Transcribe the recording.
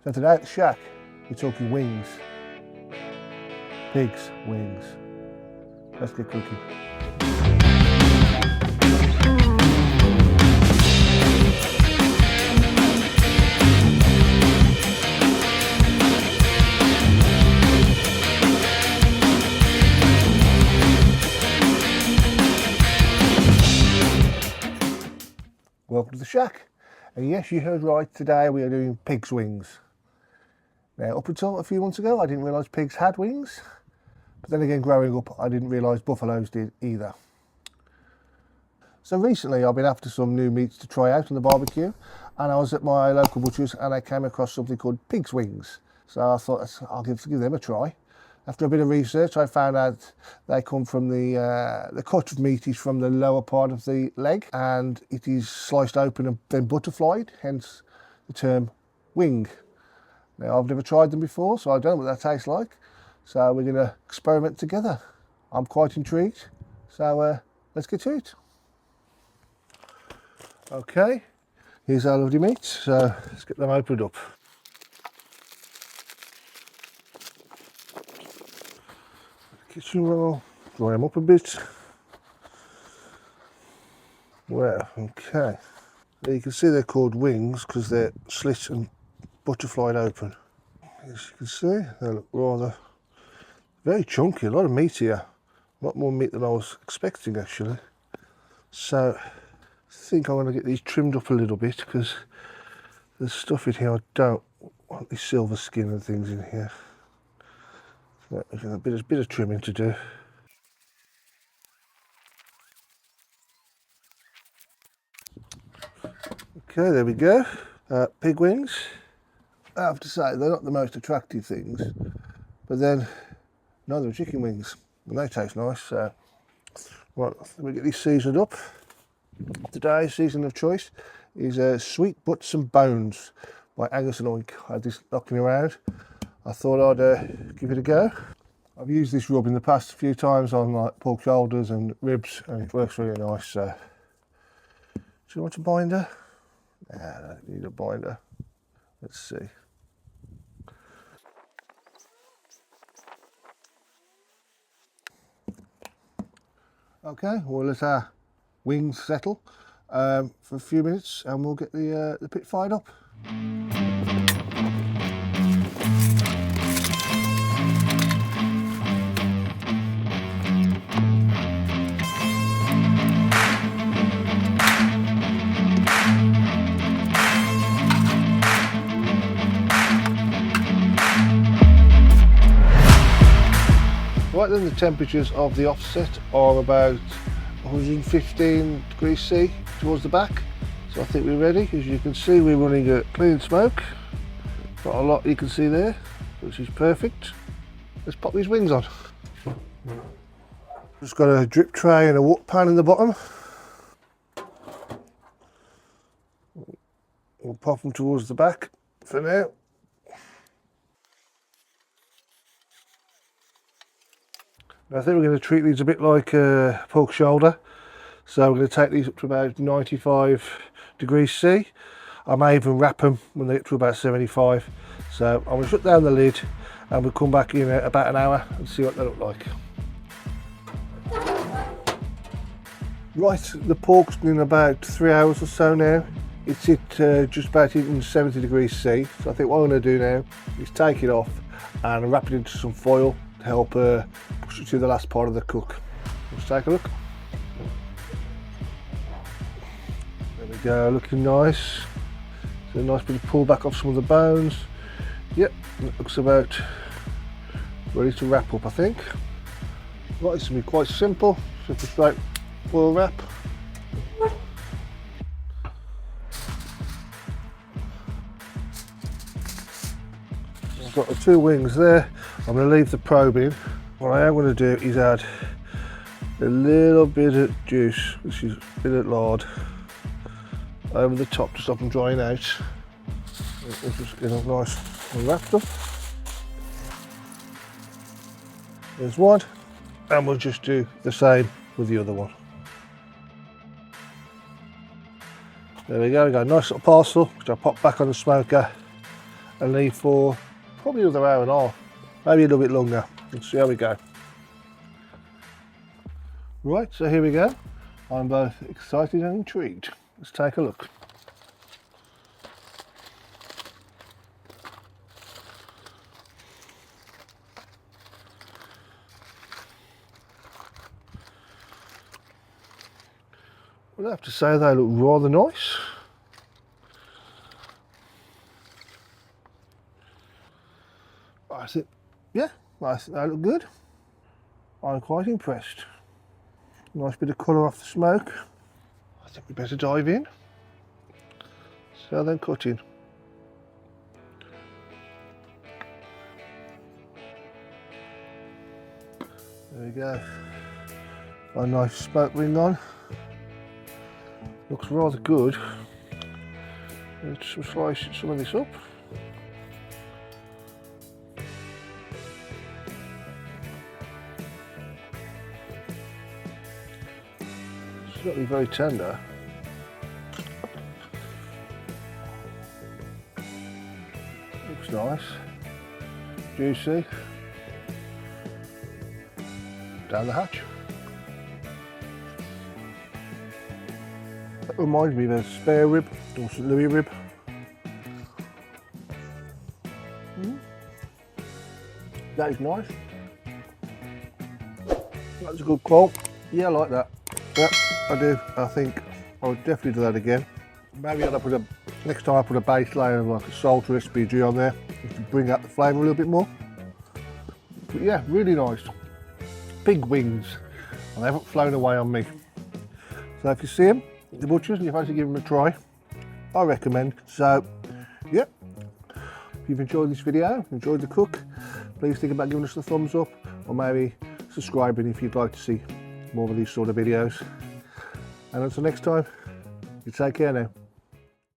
So today at the shack, we're talking wings. Pigs' wings. Let's get cooking. Welcome to the shack. And yes, you heard right, today we are doing pig's wings. Now, up until a few months ago, I didn't realise pigs had wings. But then again, growing up, I didn't realise buffaloes did either. So recently, I've been after some new meats to try out on the barbecue. And I was at my local butcher's and I came across something called pig's wings. So I thought, I'll give them a try. After a bit of research, I found out they come from the cut of meat is from the lower part of the leg, and it is sliced open and then butterflied, hence the term wing. Now, I've never tried them before, so I don't know what that tastes like. So we're going to experiment together. I'm quite intrigued, so let's get to it. Okay, here's our lovely meat, so let's get them opened up. Kitchen roll, dry them up a bit. Well, okay. There you can see they're called wings because they're slit and butterflied open. As you can see, they look rather very chunky, a lot of meat here. A lot more meat than I was expecting actually. So I think I'm going to get these trimmed up a little bit because there's stuff in here I don't want, this silver skin and things in here. So a bit of trimming to do. Okay, there we go. Pig wings. I have to say, they're not the most attractive things, but then neither are chicken wings, and they taste nice. So, right, we get these seasoned up. Today's season of choice is Sweet Butts and Bones by Angus and Oink. I had this knocking around. I thought I'd give it a go. I've used this rub in the past a few times on like pork shoulders and ribs, and it works really nice. So, do you want a binder? Nah, I don't need a binder. Let's see. Okay, we'll let our wings settle for a few minutes, and we'll get the pit fired up. Right then, the temperatures of the offset are about 115 degrees C towards the back, so I think we're ready. As you can see, we're running a clean smoke, not a lot you can see there, which is perfect. Let's pop these wings on. Just got a drip tray and a wok pan in the bottom. We'll pop them towards the back for now. I think we're going to treat these a bit like a pork shoulder, so we're going to take these up to about 95 degrees C. I may even wrap them when they get to about 75. So I'm going to shut down the lid and we'll come back in about an hour and see what they look like. Right, the pork's been about 3 hours or so now. It's at just about 70 degrees C. So I think what I'm going to do now is take it off and wrap it into some foil to help push it to the last part of the cook. Let's take a look. There we go, looking nice. So a nice bit of pull back off some of the bones. Yep, it looks about ready to wrap up, I think. Right, it's going to be quite simple. Just a straight foil wrap. I've got the two wings there. I'm going to leave the probe in. What I am going to do is add a little bit of juice, which is a bit of lard, over the top to stop them drying out. We'll just get them nice and wrapped up. There's one, and we'll just do the same with the other one. There we go, nice little parcel, which I'll pop back on the smoker and leave for probably another hour and a half, maybe a little bit longer. Let's see how we go. Right, so here we go. I'm both excited and intrigued. Let's take a look. Well, I have to say they look rather nice. I think, yeah, I think they look good. I'm quite impressed. Nice bit of colour off the smoke. I think we better dive in. See how they're cutting. There we go. Got a nice smoke ring on. Looks rather good. Let's slice some of this up. It's not really very tender. Looks nice. Juicy. Down the hatch. That reminds me of a spare rib, or St. Louis rib. That is nice. That's a good quote. Yeah, I like that. Yep, I do. I think I would definitely do that again. Maybe I'll put next time I put a base layer of like a salt or SPG on there, just to bring out the flavour a little bit more. But yeah, really nice. Big wings, and they haven't flown away on me. So if you see them at the butchers and you fancy giving them a try, I recommend. So yeah, if you've enjoyed this video, enjoyed the cook, please think about giving us a thumbs up, or maybe subscribing if you'd like to see more of these sort of videos. And until next time, you take care now.